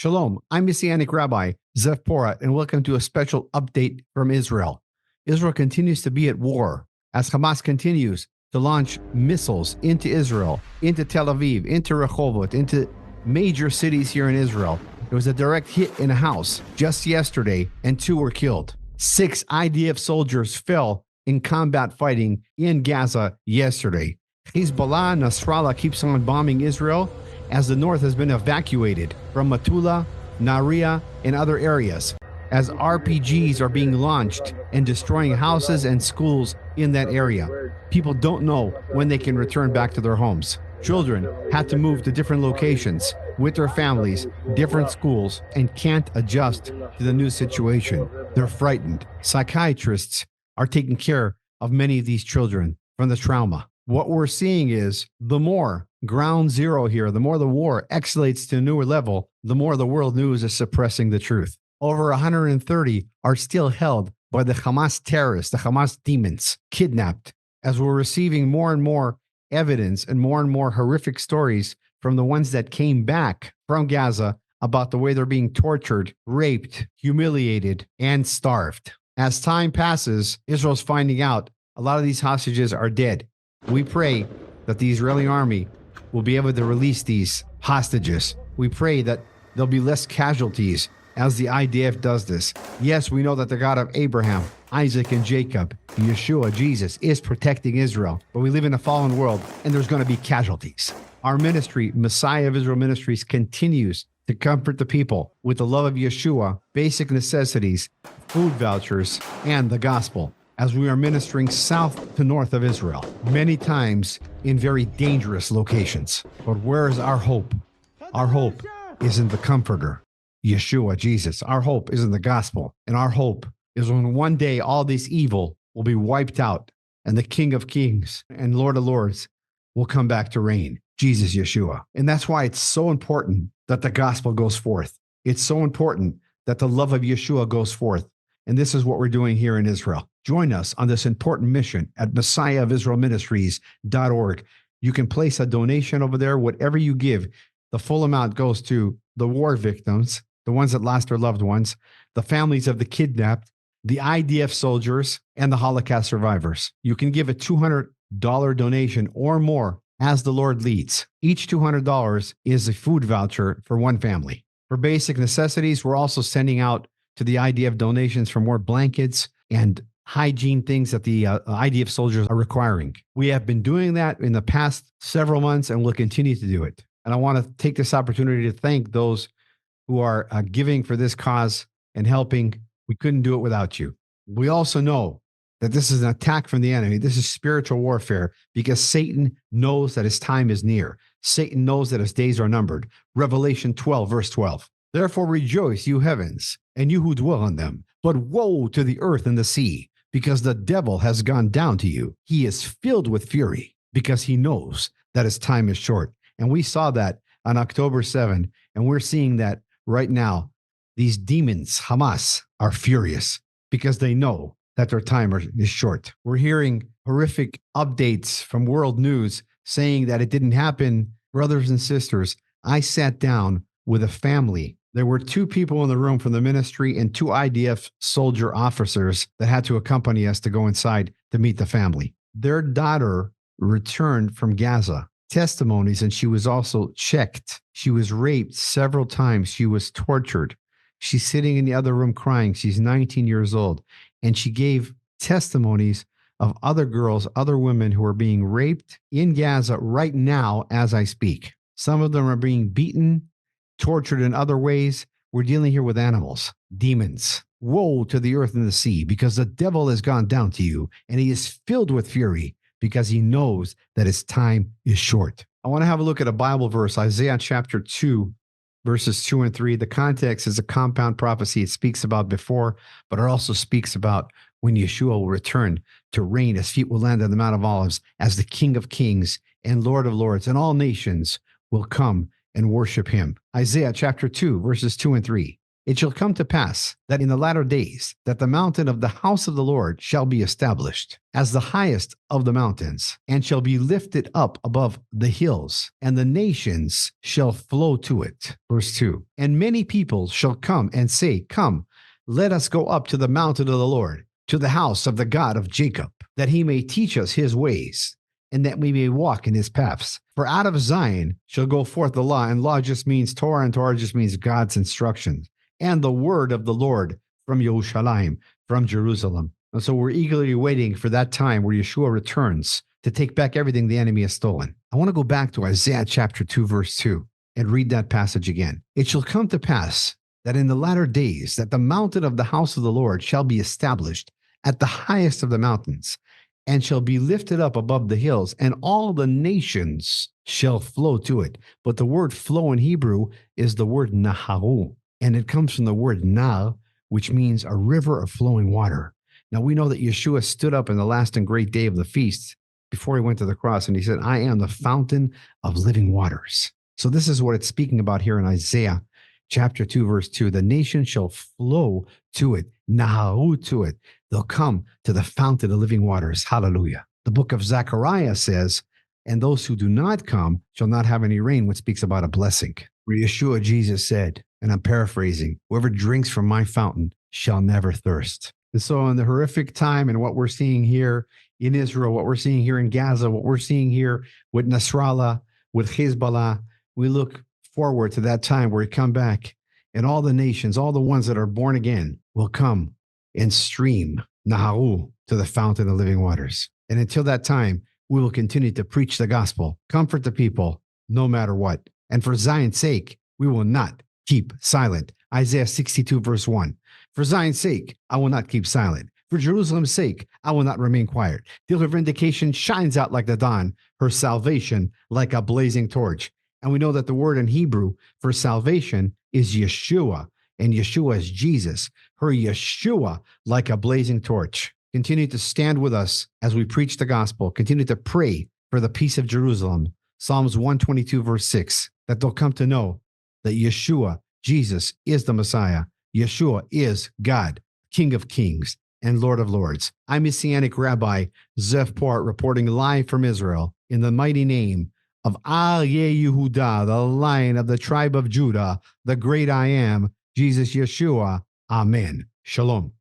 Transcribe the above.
Shalom, I'm Messianic Rabbi, Zev Porat, and welcome to a special update from Israel. Israel continues to be at war as Hamas continues to launch missiles into Israel, into Tel Aviv, into Rehovot, into major cities here in Israel. There was a direct hit in a house just yesterday, and 2 were killed. 6 IDF soldiers fell in combat fighting in Gaza yesterday. Hezbollah, Nasrallah keeps on bombing Israel as the north has been evacuated from Metula, Nariya, and other areas, as RPGs are being launched and destroying houses and schools in that area. People don't know when they can return back to their homes. Children had to move to different locations with their families, different schools, and can't adjust to the new situation. They're frightened. Psychiatrists are taking care of many of these children from the trauma. What we're seeing is the more ground zero here, the more the war escalates to a newer level, the more the world news is suppressing the truth. Over 130 are still held by the Hamas terrorists, the Hamas demons, kidnapped, as we're receiving more and more evidence and more horrific stories from the ones that came back from Gaza about the way they're being tortured, raped, humiliated, and starved. As time passes, Israel's finding out a lot of these hostages are dead. We pray that the Israeli army will be able to release these hostages. We pray that there'll be less casualties as the IDF does this. Yes, we know that the God of Abraham, Isaac, and Jacob, Yeshua, Jesus, is protecting Israel, but we live in a fallen world and there's going to be casualties. Our ministry, Messiah of Israel Ministries, continues to comfort the people with the love of Yeshua, basic necessities, food vouchers, and the gospel, as we are ministering south to north of Israel, many times in very dangerous locations. But where is our hope? Our hope is in the Comforter, Yeshua, Jesus. Our hope is in the gospel. And our hope is when one day all this evil will be wiped out and the King of Kings and Lord of Lords will come back to reign, Jesus, Yeshua. And that's why it's so important that the gospel goes forth. It's so important that the love of Yeshua goes forth. And this is what we're doing here in Israel. Join us on this important mission at messiahofisraelministries.org. You can place a donation over there. Whatever you give, the full amount goes to the war victims, the ones that lost their loved ones, the families of the kidnapped, the IDF soldiers, and the Holocaust survivors. You can give a $200 donation or more as the Lord leads. Each $200 is a food voucher for one family. For basic necessities, we're also sending out to the IDF donations for more blankets and hygiene things that the IDF soldiers are requiring. We have been doing that in the past several months and will continue to do it. And I want to take this opportunity to thank those who are giving for this cause and helping. We couldn't do it without you. We also know that this is an attack from the enemy. This is spiritual warfare because Satan knows that his time is near. Satan knows that his days are numbered. Revelation 12, verse 12. Therefore rejoice, you heavens, and you who dwell on them. But woe to the earth and the sea, because the devil has gone down to you. He is filled with fury because he knows that his time is short. And we saw that on October 7, and we're seeing that right now. These demons, Hamas, are furious because they know that their time is short. We're hearing horrific updates from world news saying that it didn't happen. Brothers and sisters, I sat down with a family. There were 2 people in the room from the ministry and 2 IDF soldier officers that had to accompany us to go inside to meet the family. Their daughter returned from Gaza. Testimonies, and she was also checked. She was raped several times. She was tortured. She's sitting in the other room crying. She's 19 years old. And she gave testimonies of other girls, other women who are being raped in Gaza right now as I speak. Some of them are being beaten, tortured in other ways. We're dealing here with animals, demons. Woe to the earth and the sea, because the devil has gone down to you, and he is filled with fury because he knows that his time is short. I want to have a look at a Bible verse, Isaiah chapter 2, verses 2 and 3. The context is a compound prophecy. It speaks about before, but it also speaks about when Yeshua will return to reign. His feet will land on the Mount of Olives as the King of Kings and Lord of Lords, and all nations will come and worship him. Isaiah chapter 2, verses 2 and 3. It shall come to pass that in the latter days that the mountain of the house of the Lord shall be established as the highest of the mountains, and shall be lifted up above the hills, and the nations shall flow to it. Verse 2. And many people shall come and say, Come, let us go up to the mountain of the Lord, to the house of the God of Jacob, that he may teach us his ways, and that we may walk in his paths. For out of Zion shall go forth the law, and law just means Torah, and Torah just means God's instructions, and the word of the Lord from Yerushalayim, from Jerusalem. And so we're eagerly waiting for that time where Yeshua returns to take back everything the enemy has stolen. I want to go back to Isaiah chapter 2, verse 2, and read that passage again. It shall come to pass that in the latter days that the mountain of the house of the Lord shall be established at the highest of the mountains, and shall be lifted up above the hills, and all the nations shall flow to it. But the word flow in Hebrew is the word naharu, and it comes from the word nar, which means a river of flowing water. Now we know that Yeshua stood up in the last and great day of the feast before he went to the cross, and he said, I am the fountain of living waters. So this is what it's speaking about here in Isaiah chapter 2, verse 2. The nation shall flow to it, naharu to it. They'll come to the fountain of living waters. Hallelujah. The book of Zechariah says, and those who do not come shall not have any rain, which speaks about a blessing. Where Yeshua, Jesus said, and I'm paraphrasing, whoever drinks from my fountain shall never thirst. And so in the horrific time and what we're seeing here in Israel, what we're seeing here in Gaza, what we're seeing here with Nasrallah, with Hezbollah, we look forward to that time where we come back and all the nations, all the ones that are born again will come and stream Naharu to the fountain of living waters. And until that time, we will continue to preach the gospel, comfort the people, no matter what. And for Zion's sake, we will not keep silent. Isaiah 62, verse 1. For Zion's sake, I will not keep silent. For Jerusalem's sake, I will not remain quiet. Till her vindication shines out like the dawn, her salvation like a blazing torch. And we know that the word in Hebrew for salvation is Yeshua, and Yeshua is Jesus. Her Yeshua like a blazing torch. Continue to stand with us as we preach the gospel. Continue to pray for the peace of Jerusalem. Psalms 122, verse 6, that they'll come to know that Yeshua, Jesus, is the Messiah. Yeshua is God, King of Kings and Lord of Lords. I'm Messianic Rabbi Zev Porat, reporting live from Israel in the mighty name of Aryeh Yehuda, the Lion of the tribe of Judah, the great I am, Jesus Yeshua. Amen. Shalom.